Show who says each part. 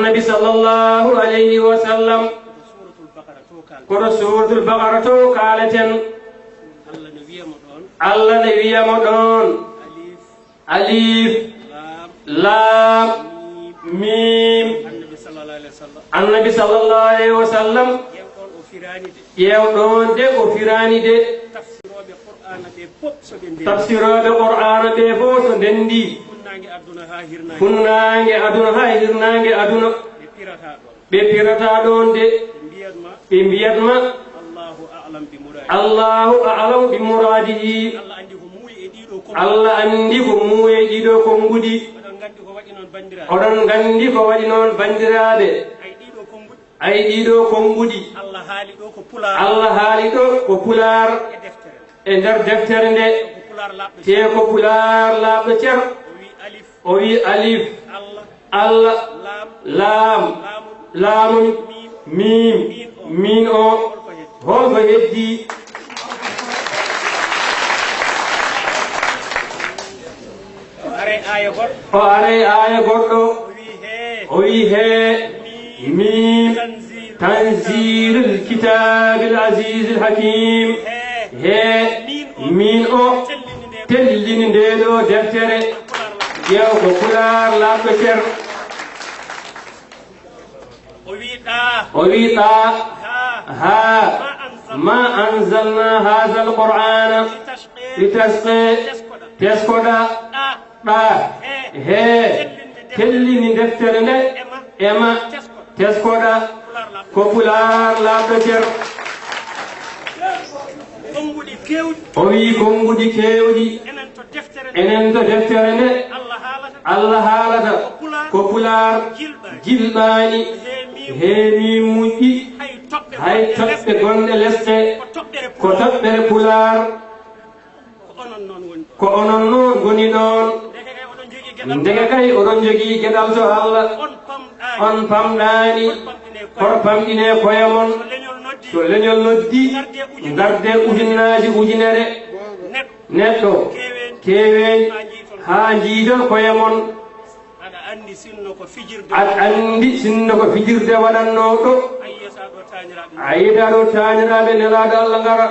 Speaker 1: النبي صلى الله عليه وسلم كرة سورة البقرة قالت الله نبي مدون أليف لام ميم النبي صلى الله عليه وسلم يودون دي وفراني دي تفسير القرآن دي فوس دندي funnaange aduna hay hirnaange aduna ɓe pirata ɗon de ɓe mbiyatma allahu a'lamu bi muradihi allah andi ko muuye ɗiɗo konngudi oɗon gandi ko waɗi noon bandiraɓe ay ɗiɗo konngudi allah haali ɗo ko pular e nder deftere nde te ko pular laaɓɗo cer o wi alif allah laam laamun mim min o holko heddi o aray aya goɗɗo o wi he mim tanzilul kitabil azizil hakim he min o tellini ndeɗo deftere yew ko pular laaɓɗo cer o wiɗa ha ma anzalna hadha alqur'ana litasqe teskoɗa ɗa he tellini deftere nde ema teskoɗa ko pular laaɓɗo cer o wi konnguɗi kewɗi enen to deftere nde allah haalata ko pular jilɓaani heemi muƴƴi hay toɓɓe gonɗe lesɗe ko toɓɓere pular ko onon noon ngoni ɗon ndege kay oɗon jogii geɗal to allah on pamɗaani hoto pamɗine koye mon so leñol noddi garde ujunere neɗɗo keeweñ haa njiidon koye mon aɗa anndi sinno ko fijirde waɗanno ɗo a yiɗa ɗo taaniraaɓe nelaaɗo allah ngara